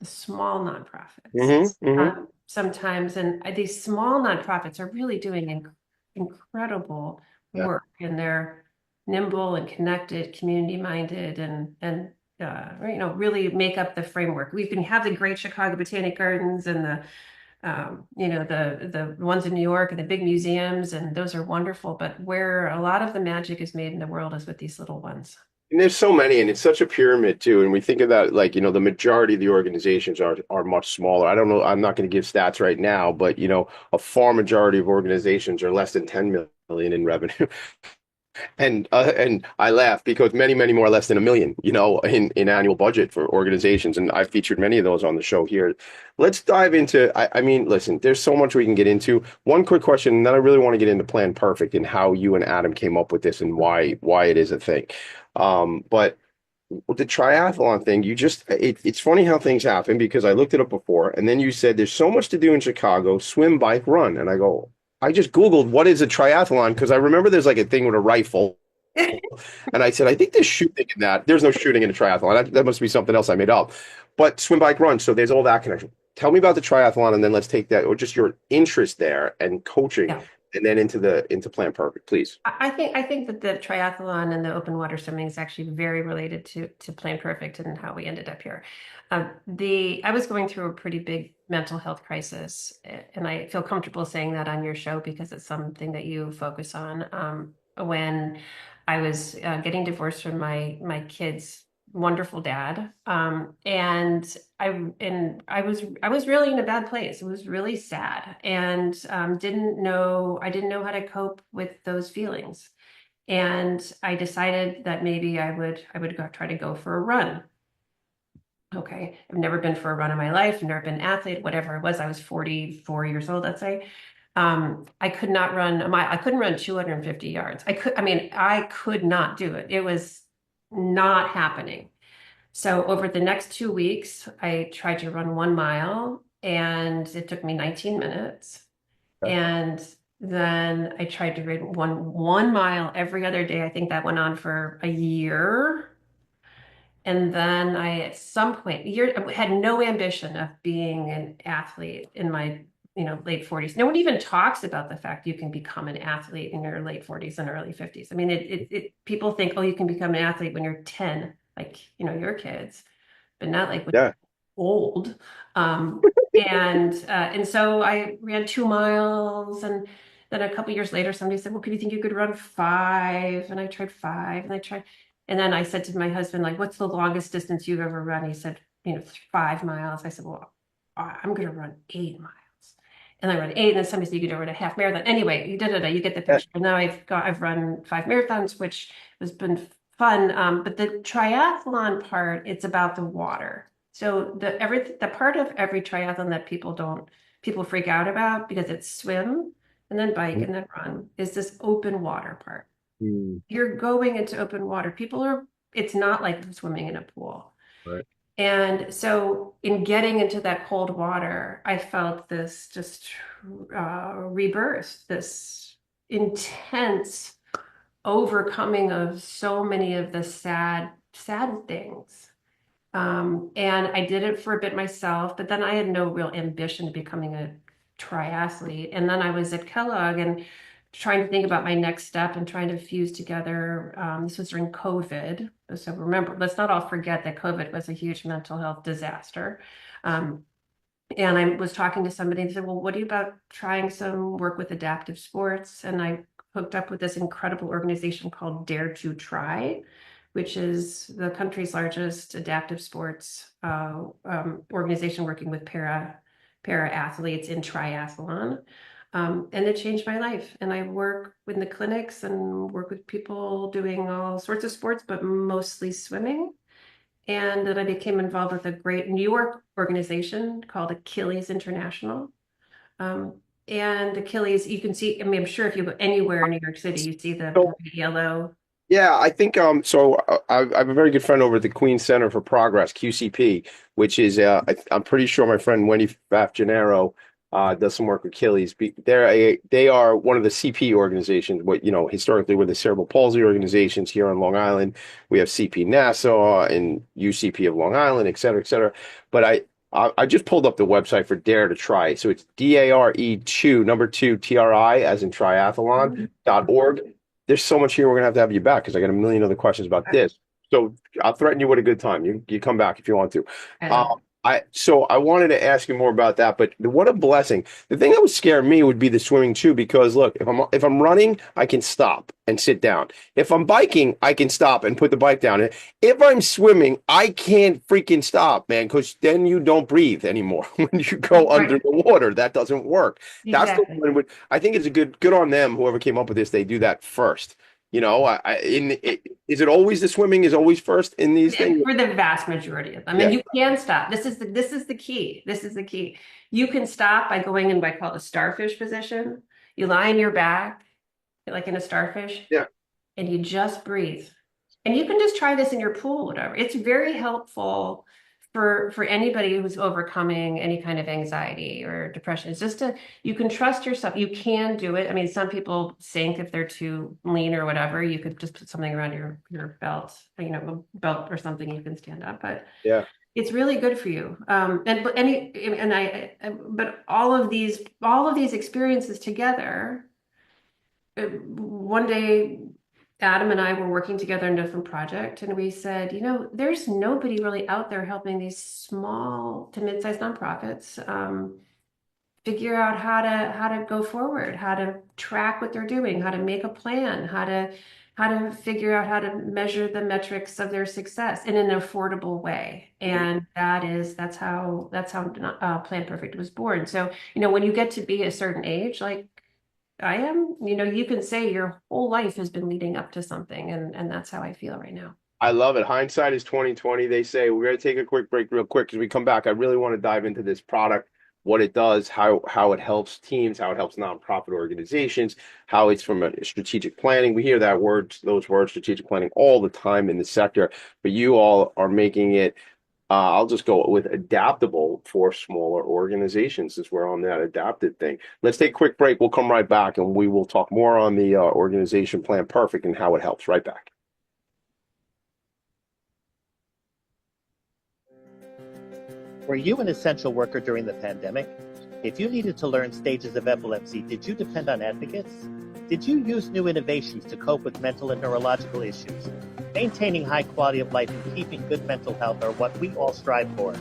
nonprofits sometimes, and these small nonprofits are really doing incredible work, and they're nimble and connected, community minded, and really make up the framework. We can have the great Chicago Botanic Gardens and the ones in New York and the big museums, and those are wonderful. But where a lot of the magic is made in the world is with these little ones.
And there's so many, and it's such a pyramid too. And we think of that, the majority of the organizations are much smaller. I don't know, I'm not going to give stats right now, but a far majority of organizations are less than 10 million in revenue. And I laugh because many more are less than $1 million, in annual budget for organizations. And I've featured many of those on the show here. Let's dive into, I mean, listen, there's so much we can get into. One quick question, and then I really want to get into PlanPerfect and how you and Adam came up with this and why it is a thing. But with the triathlon thing, it's funny how things happen, because I looked it up before, and then you said there's so much to do in Chicago: swim, bike, run. And I just Googled what is a triathlon, because I remember there's like a thing with a rifle. And I said, I think there's shooting in that. There's no shooting in a triathlon. That must be something else I made up. But swim, bike, run. So there's all that connection. Tell me about the triathlon, and then let's take that, or just your interest there and coaching.
Yeah.
and then into PlanPerfect, please.
I think that the triathlon and the open water swimming is actually very related to PlanPerfect and how we ended up here. I was going through a pretty big mental health crisis, and I feel comfortable saying that on your show because it's something that you focus on. When I was getting divorced from my kids' wonderful dad, and I was really in a bad place. It was really sad, and I didn't know how to cope with those feelings. And I decided that maybe I would try to go for a run. Okay, I've never been for a run in my life. I've never been an athlete, whatever it was. I was 44 years old, let's say. I could not run I couldn't run 250 yards. I could not do it. It was not happening. So over the next 2 weeks, I tried to run 1 mile and it took me 19 minutes.
Okay.
And then I tried to run one mile every other day. I think that went on for a year. And then I, at some point, had no ambition of being an athlete in my, late 40s. No one even talks about the fact you can become an athlete in your late 40s and early 50s. I mean, people think, oh, you can become an athlete when you're 10, like, your kids, but not like when
Yeah.
you're old. And so I ran 2 miles, and then a couple years later, somebody said, well, could you think you could run 5? And I tried 5, and then I said to my husband, like, what's the longest distance you've ever run? He said, 5 miles. I said, well, I'm going to run 8 miles. And I run 8, and then somebody said you could run a half marathon. Anyway, you get the picture. And now I've run 5 marathons, which has been fun. But the triathlon part, it's about the water. So the part of every triathlon that people freak out about because it's swim and then bike and then run is this open water part.
Mm,
You're going into open water. It's not like swimming in a pool.
right.
And so in getting into that cold water, I felt this just rebirth, this intense overcoming of so many of the sad things. And I did it for a bit myself, but then I had no real ambition to becoming a triathlete. And then I was at Kellogg and trying to think about my next step and trying to fuse together. This was during COVID. So remember, let's not all forget that COVID was a huge mental health disaster. And I was talking to somebody and said, well, what do you about trying some work with adaptive sports? And I hooked up with this incredible organization called Dare to Try, which is the country's largest adaptive sports organization working with para athletes in triathlon. And it changed my life. And I work in the clinics and work with people doing all sorts of sports, but mostly swimming. And then I became involved with a great New York organization called Achilles International. And Achilles, you can see, I'm sure if you go anywhere in New York City, you see the
So,
bright yellow.
yeah, I think I have a very good friend over at the Queens Center for Progress, QCP, which is I'm pretty sure my friend Wendy Pfaff Gennaro does some work with Achilles. They are one of the CP organizations. Historically we're the cerebral palsy organizations here on Long Island. We have CP Nassau and UCP of Long Island, et cetera, et cetera. But I just pulled up the website for Dare to Try. So it's DARE2 number 2 TRI as in triathlon.org. There's so much here. We're gonna have you back because I got a million other questions about this. So I'll threaten you with a good time. You come back if you want to. I wanted to ask you more about that, but what a blessing. The thing that would scare me would be the swimming too, because look, if I'm running, I can stop and sit down. If I'm biking, I can stop and put the bike down. If I'm swimming, I can't freaking stop, man, because then you don't breathe anymore when you go under the water. That doesn't work. That's the one. I think it's a good on them. Whoever came up with this, they do that first. Is it always the swimming is always first in these things?
For the vast majority of them. And you can stop. This is the key. This is the key. You can stop by going in what I call the starfish position. You lie on your back, like in a starfish.
Yeah.
And you just breathe. And you can just try this in your pool, whatever. It's very helpful for anybody who's overcoming any kind of anxiety or depression. It's just you can trust yourself. You can do it. Some people sink if they're too lean or whatever. You could just put something around your belt, a belt or something you can stand up. But
yeah,
it's really good for you. But all of these experiences together one day, Adam and I were working together on a different project, and we said, there's nobody really out there helping these small to mid-sized nonprofits figure out how to go forward, how to track what they're doing, how to make a plan, how to figure out how to measure the metrics of their success in an affordable way. And that's how PlanPerfect was born. So, when you get to be a certain age, like I am, you can say your whole life has been leading up to something, and that's how I feel right now.
I love it. Hindsight is 2020. They say we're going to take a quick break real quick. As we come back, I really want to dive into this product, what it does, how it helps teams, how it helps nonprofit organizations, how it's from a strategic planning. We hear those words, strategic planning, all the time in the sector, but you all are making it, I'll just go with adaptable for smaller organizations since we're on that adapted thing. Let's take a quick break. We'll come right back and we will talk more on the organization PlanPerfect and how it helps. Right back.
Were you an essential worker during the pandemic? If you needed to learn stages of epilepsy, did you depend on advocates? Did you use new innovations to cope with mental and neurological issues? Maintaining high quality of life and keeping good mental health are what we all strive for.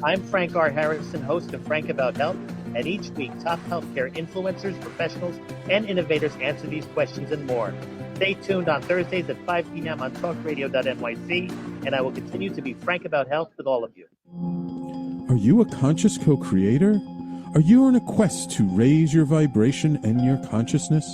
I'm Frank R. Harrison, host of Frank About Health, and each week top healthcare influencers, professionals, and innovators answer these questions and more. Stay tuned on Thursdays at 5 p.m. on talkradio.nyc, and I will continue to be frank about health with all of you.
Are you a conscious co-creator? Are you on a quest to raise your vibration and your consciousness?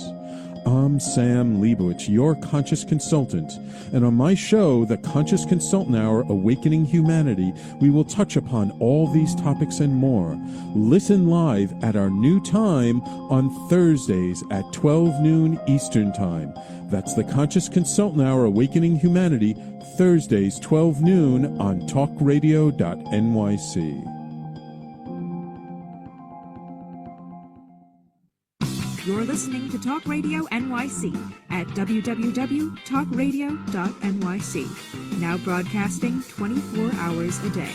I'm Sam Leibowitz, your conscious consultant, and on my show, The Conscious Consultant Hour, Awakening Humanity, we will touch upon all these topics and more. Listen live at our new time on Thursdays at 12 noon Eastern Time. That's The Conscious Consultant Hour, Awakening Humanity, Thursdays 12 noon on talkradio.nyc.
You're listening to Talk Radio NYC at www.talkradio.nyc. Now broadcasting 24 hours a day.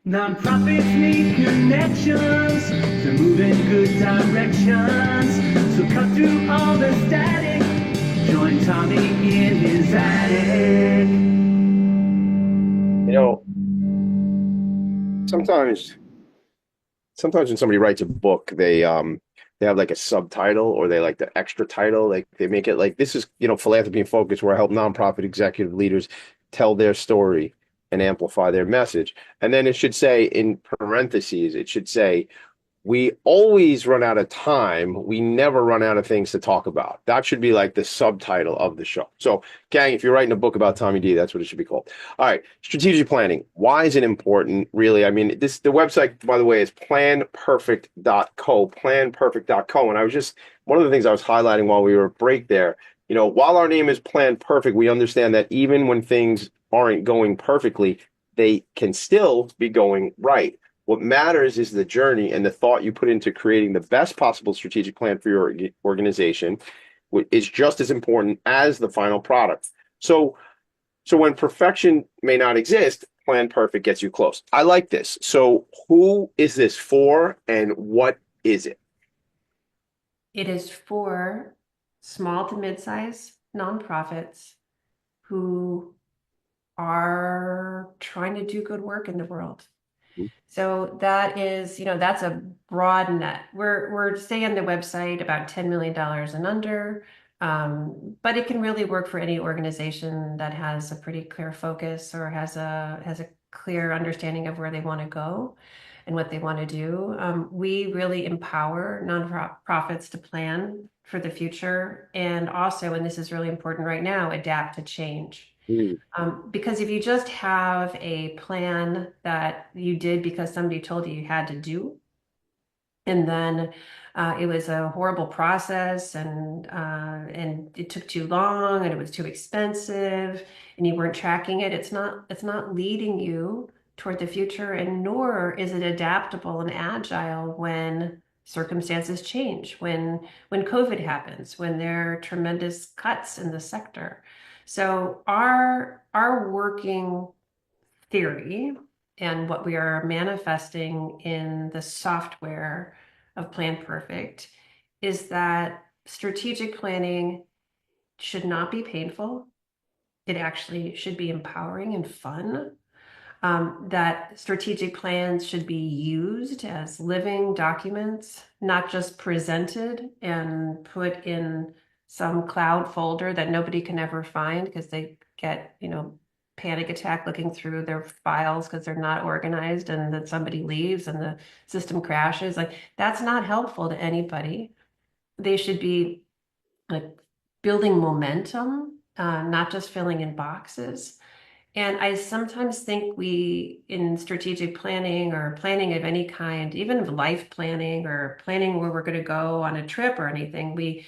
Nonprofits need connections to move in good directions. So cut through all the static. Join Tommy in his attic.
Sometimes when somebody writes a book, they have like a subtitle or they like the extra title. Like they make it like this is, philanthropy and focus, where I help nonprofit executive leaders tell their story and amplify their message. And then it should say in parentheses, it should say, we always run out of time. We never run out of things to talk about. That should be like the subtitle of the show. So, gang, if you're writing a book about Tommy D, that's what it should be called. All right, strategic planning. Why is it important, really? I mean, the website, by the way, is planperfect.co, planperfect.co. And one of the things I was highlighting while we were at break there, while our name is PlanPerfect, we understand that even when things aren't going perfectly, they can still be going right. What matters is the journey and the thought you put into creating the best possible strategic plan for your organization is just as important as the final product. So when perfection may not exist, PlanPerfect gets you close. I like this. So who is this for and what is it?
It is for small to mid-sized nonprofits who are trying to do good work in the world. So that is, that's a broad net. We're saying the website about $10 million and under, but it can really work for any organization that has a pretty clear focus or has a clear understanding of where they want to go and what they want to do. We really empower nonprofits to plan for the future, and also, and this is really important right now, adapt to change. Because if you just have a plan that you did because somebody told you had to do, and then it was a horrible process and it took too long and it was too expensive and you weren't tracking it, it's not leading you toward the future, and nor is it adaptable and agile when circumstances change, when COVID happens, when there are tremendous cuts in the sector. So our working theory and what we are manifesting in the software of PlanPerfect is that strategic planning should not be painful. It actually should be empowering and fun. That strategic plans should be used as living documents, not just presented and put in some cloud folder that nobody can ever find because they get, panic attack looking through their files because they're not organized, and then somebody leaves and the system crashes. Like, that's not helpful to anybody. They should be like building momentum, not just filling in boxes. And I sometimes think we, in strategic planning or planning of any kind, even life planning or planning where we're going to go on a trip or anything, we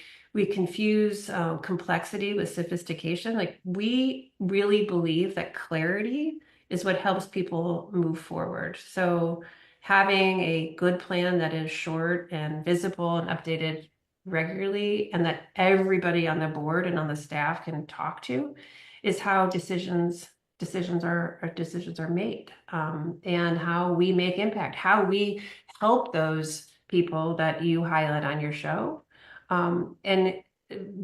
confuse complexity with sophistication. Like, we really believe that clarity is what helps people move forward. So having a good plan that is short and visible and updated regularly, and that everybody on the board and on the staff can talk to, is how decisions are made, and how we make impact, how we help those people that you highlight on your show, and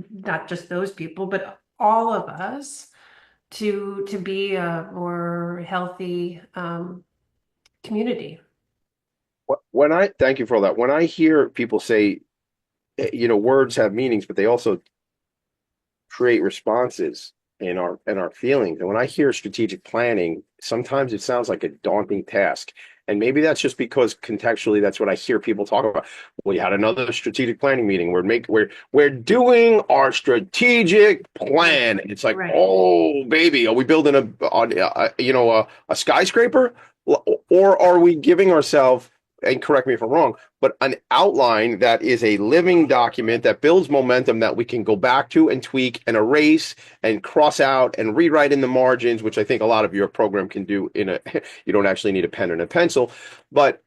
not just those people, but all of us to be a more healthy community.
When I thank you for all that. When I hear people say, words have meanings, but they also create responses in our feelings. And when I hear strategic planning, sometimes it sounds like a daunting task. And maybe that's just because contextually that's what I hear people talk about. We had another strategic planning meeting. We're doing our strategic plan. It's like,
Right.
oh baby, are we building a skyscraper, or are we giving ourselves, and correct me if I'm wrong, but an outline that is a living document that builds momentum that we can go back to and tweak and erase and cross out and rewrite in the margins, which I think a lot of your program can do you don't actually need a pen and a pencil. But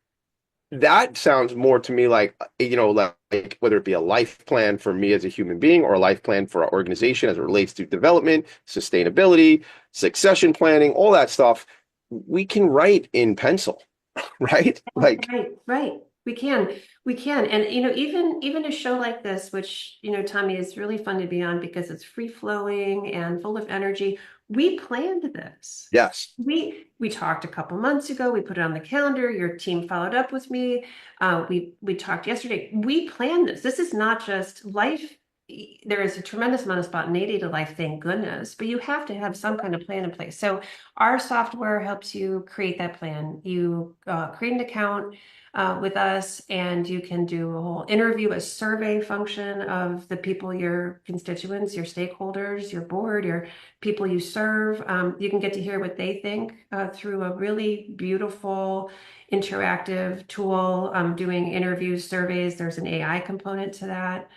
that sounds more to me like, like whether it be a life plan for me as a human being or a life plan for our organization as it relates to development, sustainability, succession planning, all that stuff, we can write in pencil. Right? Like,
Right. We can. And even a show like this, which, Tommy, is really fun to be on because it's free flowing and full of energy. We planned this.
yes.
We talked a couple months ago. We put it on the calendar. Your team followed up with me. We talked yesterday. We planned this. This is not just life. There is a tremendous amount of spontaneity to life, thank goodness, but you have to have some kind of plan in place. So our software helps you create that plan. You create an account with us, and you can do a whole interview, a survey function of the people, your constituents, your stakeholders, your board, your people you serve. You can get to hear what they think through a really beautiful interactive tool, doing interviews, surveys. There's an AI component to that.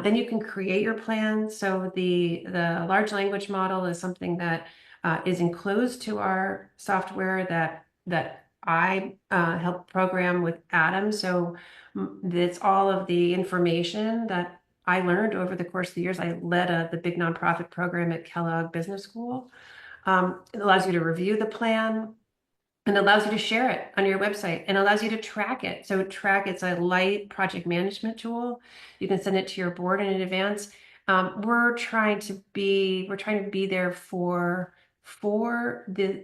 Then you can create your plan. So the large language model is something that is enclosed to our software that I help program with Adam. So it's all of the information that I learned over the course of the years. I led the big nonprofit program at Kellogg Business School. It allows you to review the plan, and allows you to share it on your website, and allows you to track it. So it's a light project management tool. You can send it to your board in advance. We're trying to be there for the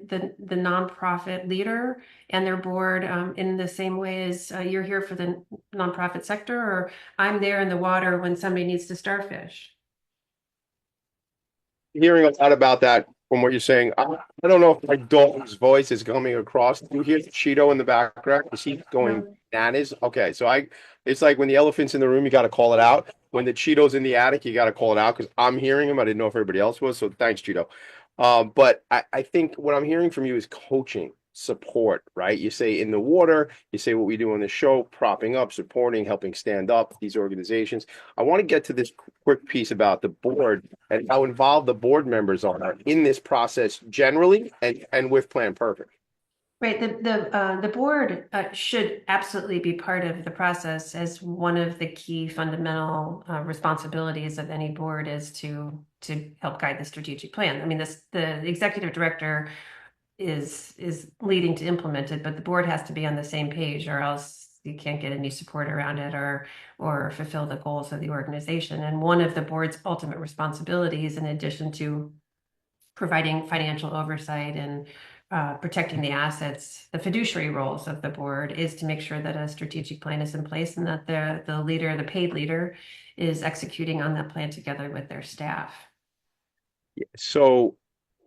nonprofit leader and their board, in the same way as you're here for the nonprofit sector, or I'm there in the water when somebody needs to starfish.
Hearing a lot about that from what you're saying. I don't know if my dog's voice is coming across. Do you hear Cheeto in the background? Is he going bananas? Okay, so it's like when the elephant's in the room, you got to call it out. When the Cheeto's in the attic, you got to call it out because I'm hearing him. I didn't know if everybody else was. So thanks, Cheeto. But I think what I'm hearing from you is coaching, support, right? You say in the water, you say what we do on the show, propping up, supporting, helping stand up these organizations. I want to get to this quick piece about the board and how involved the board members are in this process generally and with PlanPerfect.
Right. The board should absolutely be part of the process, as one of the key fundamental responsibilities of any board is to help guide the strategic plan. I mean, the executive director is leading to implement it, but the board has to be on the same page, or else you can't get any support around it or fulfill the goals of the organization. And one of the board's ultimate responsibilities, in addition to providing financial oversight and protecting the assets, the fiduciary roles of the board, is to make sure that a strategic plan is in place and that the leader, the paid leader, is executing on that plan together with their staff.
So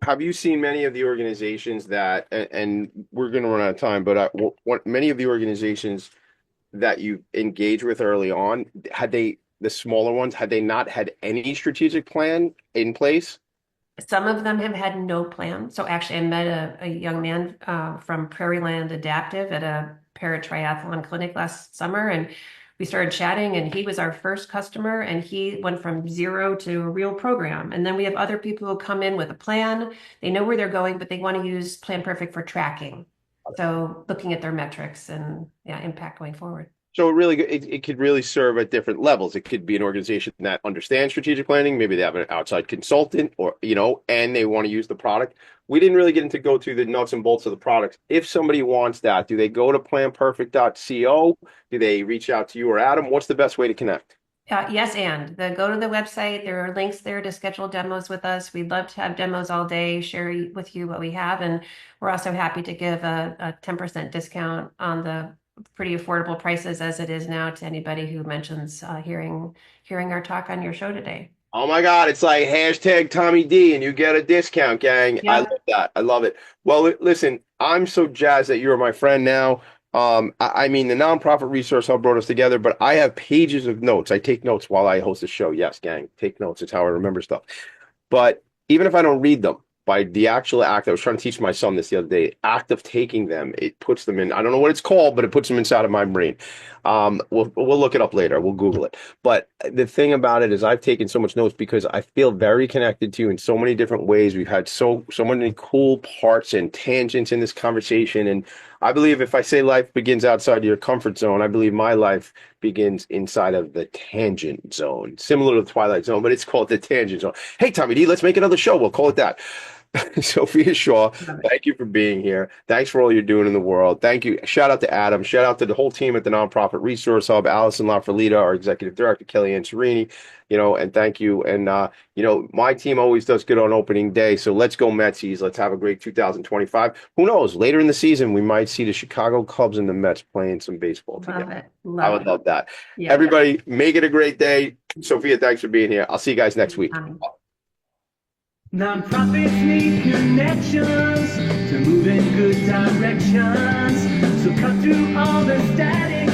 have you seen many of the organizations that, and we're going to run out of time, but many of the organizations that you engage with early on, the smaller ones, had they not had any strategic plan in place?
Some of them have had no plan. So actually, I met a young man from Prairie Land Adaptive at a paratriathlon clinic last summer, and we started chatting, and he was our first customer, and he went from zero to a real program. And then we have other people who come in with a plan. They know where they're going, but they want to use PlanPerfect for tracking. So looking at their metrics and impact going forward.
So it could really serve at different levels. It could be an organization that understands strategic planning. Maybe they have an outside consultant, or and they want to use the product. We didn't really go through the nuts and bolts of the products. If somebody wants that, do they go to planperfect.co? Do they reach out to you or Adam? What's the best way to connect?
Yes, and go to the website. There are links there to schedule demos with us. We'd love to have demos all day, share with you what we have, and we're also happy to give a 10% discount on the pretty affordable prices as it is now to anybody who mentions hearing our talk on your show today.
Oh my God, it's like hashtag Tommy D and you get a discount, gang.
Yeah.
I love that. I love it. Well, listen, I'm so jazzed that you're my friend now. I mean, the nonprofit resource hub brought us together, but I have pages of notes. I take notes while I host the show. Yes, gang, take notes. It's how I remember stuff. But even if I don't read them, by the actual act, I was trying to teach my son this the other day, act of taking them, it puts them in, I don't know what it's called, but it puts them inside of my brain. We'll look it up later. We'll Google it. But the thing about it is I've taken so much notes because I feel very connected to you in so many different ways. We've had so many cool parts and tangents in this conversation. And I believe if I say life begins outside your comfort zone, I believe my life begins inside of the tangent zone, similar to the Twilight Zone, but it's called the tangent zone. Hey, Tommy D, let's make another show. We'll call it that. Sophia Shaw, thank you for being here. Thanks for all you're doing in the world. Thank you. Shout out to Adam. Shout out to the whole team at the Nonprofit Resource Hub, Allison LaFrelita, our executive director, Kellyanne Serini, and thank you. And, my team always does good on opening day. So let's go Metsies. Let's have a great 2025. Who knows? Later in the season, we might see the Chicago Cubs and the Mets playing some baseball together. I would love that. Yeah. Everybody, make it a great day. Sophia, thanks for being here. I'll see you guys next week.
Nonprofits need connections to move in good directions. So cut through all the static.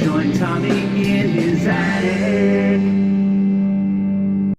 Join Tommy in his attic.